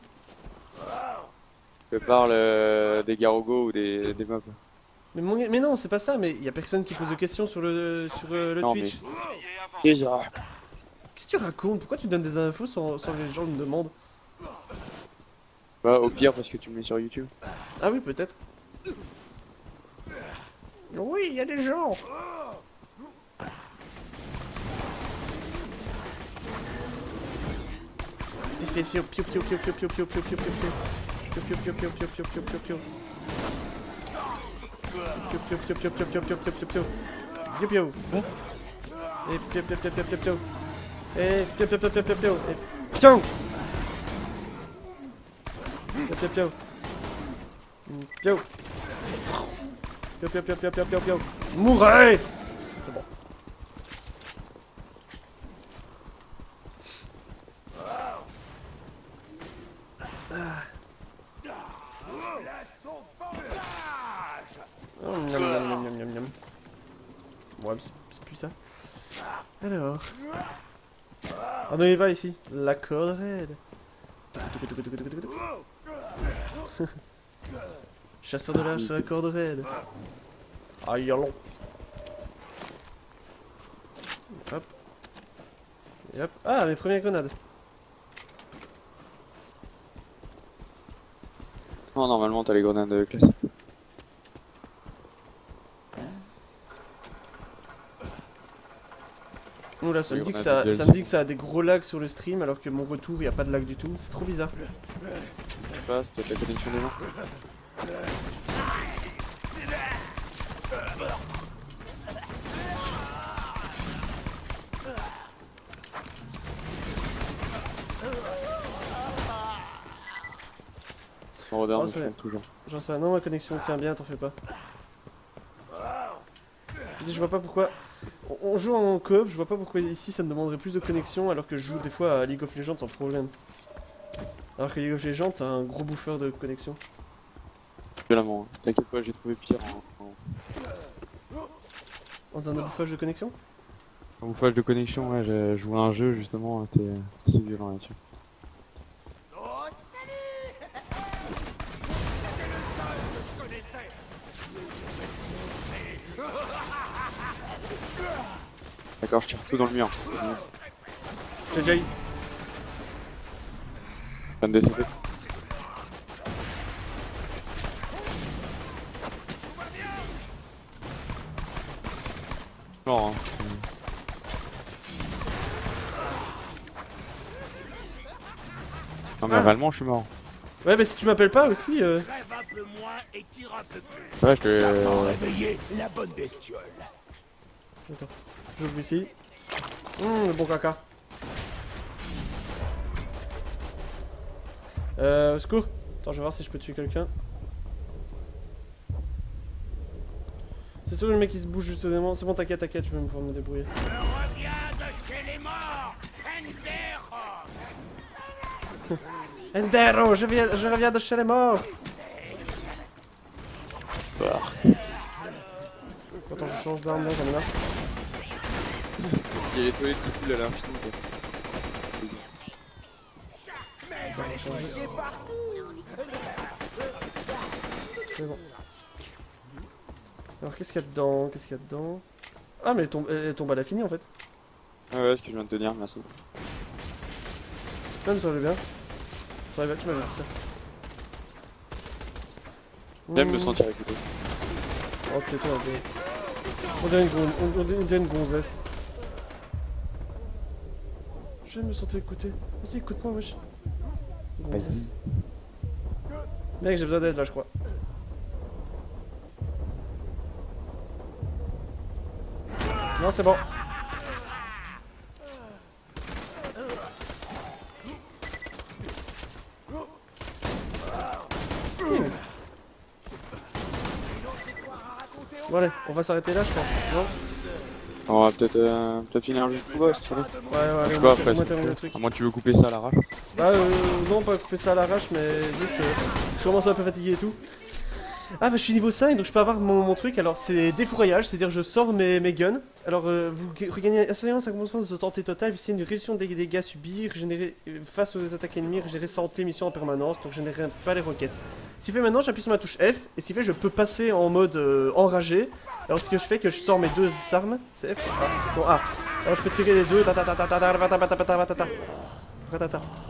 Je parle des Garogo ou des mobs. Mais non, c'est pas ça, mais y'a personne qui pose de questions sur le Non, Twitch. Mais... Déjà. Qu'est-ce que tu racontes? Pourquoi tu donnes des infos sans que les gens me demandent? Bah au pire parce que tu me mets sur YouTube. Ah oui, peut-être. Oui, il y a des gens. Mourez! C'est bon. Oh, miam, miam, miam, miam, miam, miam. Ouais, c'est plus ça. Alors. Ah non, il va ici. La corde raide. Chasseur de l'âge sur la corde raide. Aïe, allons. Hop. Et hop. Ah, mes premières grenades. Non, normalement t'as les grenades classiques. Oula, ça me dit que ça a des gros lags sur le stream alors que mon retour il y a pas de lag du tout. C'est trop bizarre. Je sais pas, c'est peut-être la connexion des gens. Moderne, toujours. J'en sais, non, ma connexion tient bien, t'en fais pas. Je vois pas pourquoi. On joue en coop, je vois pas pourquoi ici ça me demanderait plus de connexion alors que je joue des fois à League of Legends sans problème. Alors que League of Legends c'est un gros bouffeur de connexion. Violemment, t'inquiète pas, j'ai trouvé pire En termes de bouffage de connexion? En bouffage de connexion, ouais, j'ai joué à un jeu justement, c'était assez violent là-dessus. D'accord, je tire tout dans le mur. J'ai déjà eu. Plein de DCP. Non, hein. Non mais réellement je suis mort. Ouais mais si tu m'appelles pas aussi Rêve un peu moins et tire un peu plus. Ouais je te... Réveiller la bonne bestiole. Attends, j'ouvre ici. Le bon caca. Au secours. Attends, je vais voir si je peux tuer quelqu'un. C'est sûr le mec il se bouge justement. C'est bon, t'inquiète, t'inquiète, je vais pouvoir me débrouiller. Je reviens de chez les morts, Endero, je reviens de chez les morts. Attends, je change d'arme là, j'en ai marre. Il y a les toilettes qui coulent à l'infini. C'est bon. Alors qu'est-ce qu'il y a dedans? Qu'est-ce qu'il y a dedans? Ah mais elle tombe à la finie en fait. Ouais, ce que je viens de te dire, merci. Non mais ça va bien. Ça va bien, tu m'avais dit ça. J'aime me sentir écouté. Oh putain, on dirait une gonzesse. J'aime me sentir écouté. Vas-y, écoute-moi, wesh. Gonzesse. Mec, j'ai besoin d'aide là, je crois. Non, c'est bon. Bon allez, on va s'arrêter là je pense, non? On va peut-être finir jusqu'au boss, tu sais. Ouais, allez, Je sais on pas va après, terminer le truc. à moins que tu veux couper ça à l'arrache. Bah non, pas couper ça à l'arrache, mais juste je commence un peu fatigué et tout. Ah bah je suis niveau 5, donc je peux avoir mon truc. Alors c'est défouraillage, c'est-à-dire je sors mes guns. Alors vous regagnez instantanément 50% de santé totale, c'est une réduction des dégâts subis, régénérer face aux attaques ennemies, régénérer santé mission en permanence, donc je générerai pas les roquettes. Ce qui fait maintenant, j'appuie sur ma touche F, et ce qui fait je peux passer en mode enragé. Alors ce que je fais, que je sors mes deux armes, c'est F, non A. Alors je peux tirer les deux,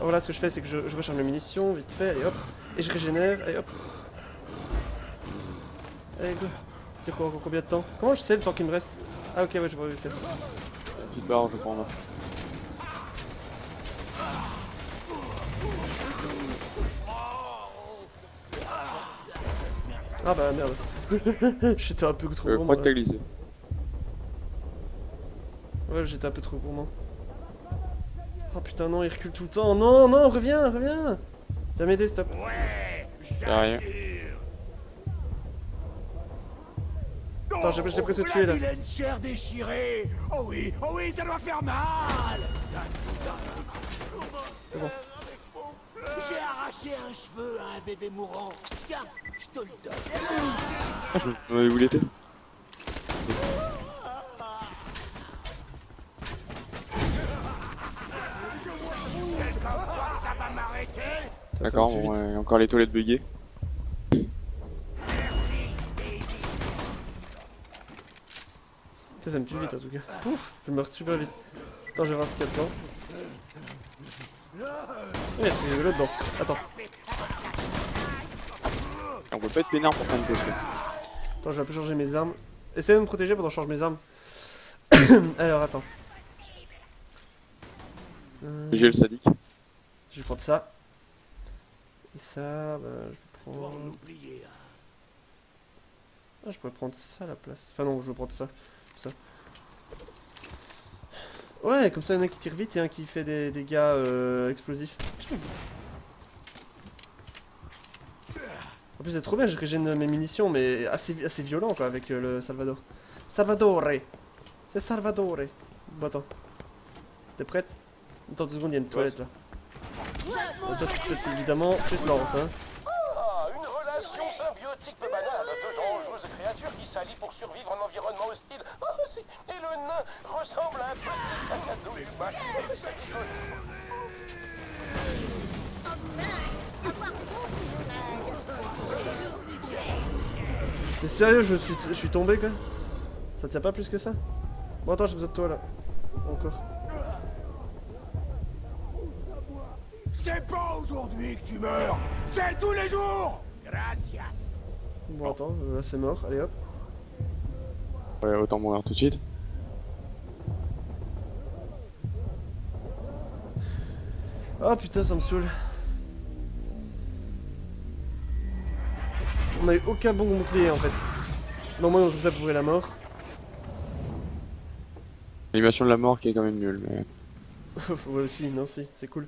voilà ce que je fais, c'est que je recharge mes munitions, vite fait, et hop, et je régénère, et hop. Allez go. C'est quoi, encore combien de temps? Comment je sais le temps qu'il me reste? Ah ok ouais je vois où c'est. Petite barre, je prends là. Ah bah merde. J'étais un peu trop Je gourmand. crois que t'as glissé. Ouais j'étais un peu trop gourmand. Oh putain non il recule tout le temps. Non non reviens. Viens m'aider stop. Ouais, Y'a rien. Attends j'ai presque tué là. vilaine chair déchirée. Oh oui, ça doit faire mal. C'est bon. J'ai arraché un cheveu à un bébé mourant. Tiens, je te le donne. Ah, je me demandais où il était. Ça va m'arrêter. D'accord, bon, ouais, encore les toilettes buggées. Ça me tue vite en tout cas. Pouf, je meurs super vite. Attends, je vais voir ce qu'il y a dedans. Il y a de l'eau dedans. Attends. On peut pas être pénard pour prendre une potion. Attends, je vais un peu changer mes armes. Essaye de me protéger pendant que je change mes armes. Alors, attends. J'ai le sadique. Je vais prendre ça. Et ça, bah, je vais prendre... Ah, je pourrais prendre ça à la place. Enfin non, je vais prendre ça. Ça. Ouais, comme ça, il y en a qui tire vite et un qui fait des dégâts explosifs. En plus, c'est trop bien, je régène mes munitions, mais assez violent quoi, avec le Salvador. Salvadore. C'est Salvadore. Bon, attends. T'es prête? Attends 2 secondes, il y a une toilette là. Toi, évidemment, tu te lances, hein. Ah, une relation symbiotique peu banale. Deux dangereuses créatures qui s'allient pour survivre en environnement hostile. Et le nain ressemble à un petit sac à dos humain. C'est rigolo. T'es sérieux, je suis tombé quoi? Ça tient pas plus que ça? Bon attends, j'ai besoin de toi là. Encore. C'est pas aujourd'hui que tu meurs, c'est tous les jours. Gracias. Bon attends, là c'est mort, allez hop. Ouais, autant mourir tout de suite. Oh putain, ça me saoule. On a eu aucun bon bouclier en fait. Normalement, on se pour la mort. L'animation de la mort qui est quand même nulle, mais... Ouais aussi, non si, c'est cool.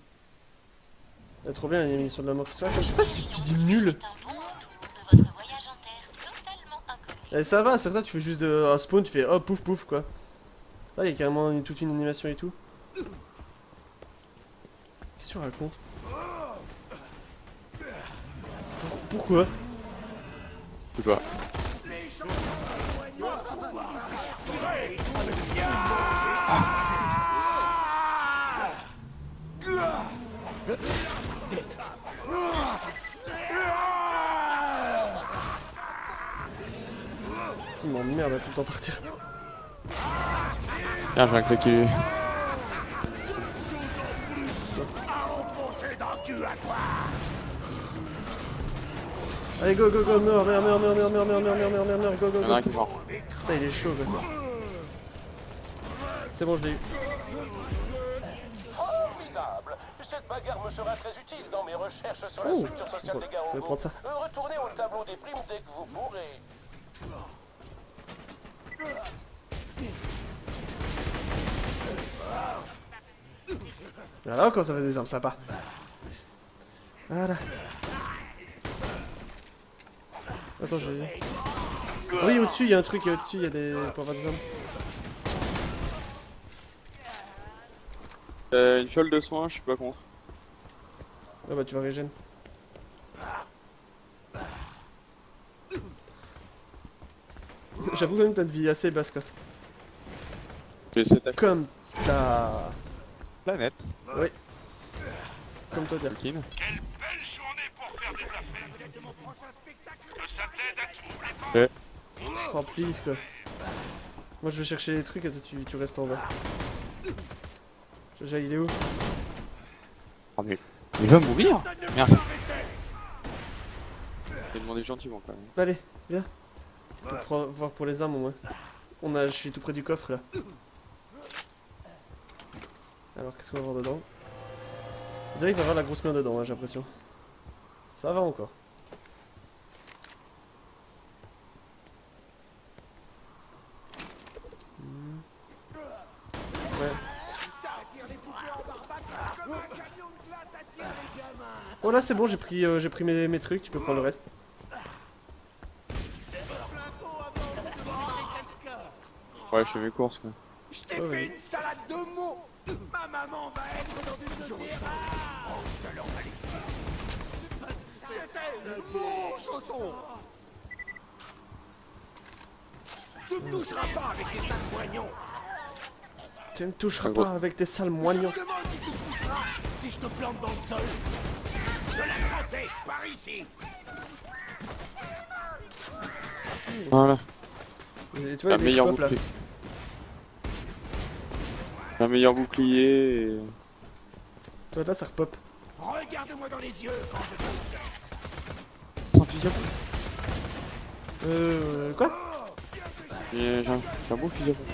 C'est trop bien l'animation de la mort. Je sais pas si tu dis nul. Eh, ça va, certains tu fais juste un spawn, tu fais hop pouf pouf quoi. Là il y a carrément toute une animation et tout. Qu'est-ce que tu racontes? Pourquoi? Je sais pas. Il m'emmerde à tout le temps partir. Tiens, j'ai un claqué. Allez go go go, meurs, meurs, go go Il y en a go. un qui est mort. Putain il est chaud quoi. C'est bon je l'ai eu. Formidable. Cette bagarre me sera très utile dans mes recherches sur la structure sociale des Je vais Garogos. prendre ça. Retournez au tableau des primes dès que vous pourrez. Voilà encore ça fait des armes sympas. Voilà. Attends, je vais... Oui, au-dessus, il y a un truc, au-dessus, il y a des... pour avoir des armes. Une fiole de soin, je suis pas contre. Ah bah tu vas régène. J'avoue quand même t'as une vie assez basse quoi. Comme ta... planète. Oui. Comme toi dire. Quelle belle journée pour faire des affaires. De mon prochain spectacle. Que ça t'aide à trouver Oh please quoi. Moi je vais chercher les trucs et toi tu restes en bas. Jaja il est où? Oh mais il va mourir. Merci. J'ai demandé gentiment quand même. Allez, viens. Pour voir pour les armes au moins. Je suis tout près du coffre là. Alors qu'est-ce qu'on va avoir dedans? On dirait qu'il va y avoir la grosse main dedans, hein, j'ai l'impression. Ça va encore. Ouais. Oh là c'est bon, j'ai pris mes trucs, tu peux prendre le reste. Ouais, je fais mes courses quoi. Je t'ai fait une salade de mots. Ma maman va être dans une de ses rares. Oh, salon maléfique. C'était mon chausson. Tu me toucheras pas avec tes sales moignons. Tu ne toucheras pas avec tes sales moignons. Je me demande si tu pousseras si je te plante dans le sol. De la santé, par ici. Voilà. Et tu vois, Un meilleur bouclier. Un meilleur bouclier et... Toi là ça repop. Regarde-moi dans les yeux quand je te cesse. Sans fusil à pompe. Quoi? J'ai un beau fusil à pompe.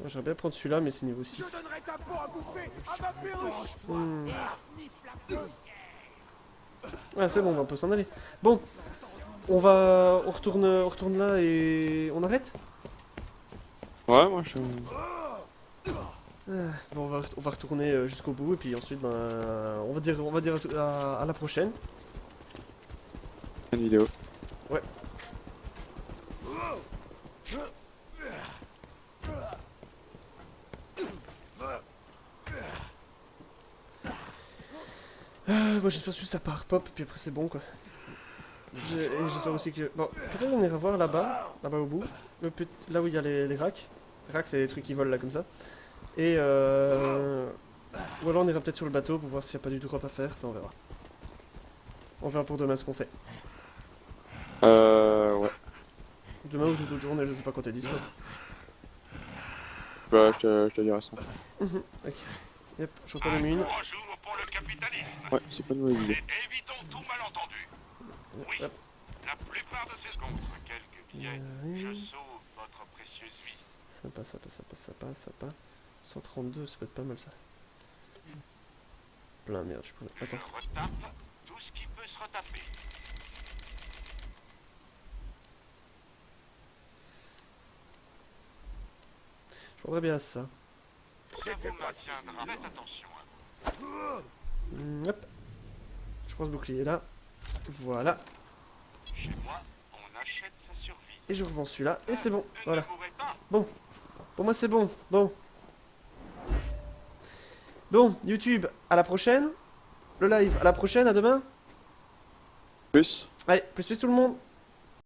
J'aimerais bien prendre celui-là mais c'est niveau 6. Je donnerai ta peau à bouffer à ma perruche. Ouais c'est bon, on peut s'en aller. Bon, on retourne là et on arrête? Ouais, moi je... Bon, on va retourner jusqu'au bout et puis ensuite ben on va dire à la prochaine. Une vidéo. Ouais. Moi j'espère juste que ça part pop et puis après c'est bon quoi. Et j'espère aussi que... Bon, peut-être on ira voir là-bas au bout, là où il y a les racks. Les racks c'est les trucs qui volent là comme ça. Et ou alors on ira peut-être sur le bateau pour voir s'il n'y a pas du drop à faire, enfin on verra. On verra pour demain ce qu'on fait. Ouais. Demain ou toute autre journée, je sais pas quand t'es dispo. Bah je te dirai ça. Ok. Yep, je reprends les mines. Bonjour pour le capitalisme. Ouais, c'est pas une mauvaise idée. Et évitons tout malentendu. Oui, la plupart de ces contre quelques billets, je sauve votre précieuse vie. Ça passe. 132, ça peut être pas mal ça. Plein merde, je peux... Attends. Je retape tout ce qui peut se retaper. Je prendrais bien ça. Ça vous maintiendra. Faites attention. Hop. Je prends ce bouclier là. Voilà. Chez moi, on achète sa survie. Et je revends celui-là. Et c'est bon. Voilà. Bon. Pour moi c'est bon. Bon. Bon, YouTube, à la prochaine. Le live, à la prochaine, à demain. Plus. Allez, plus tout le monde.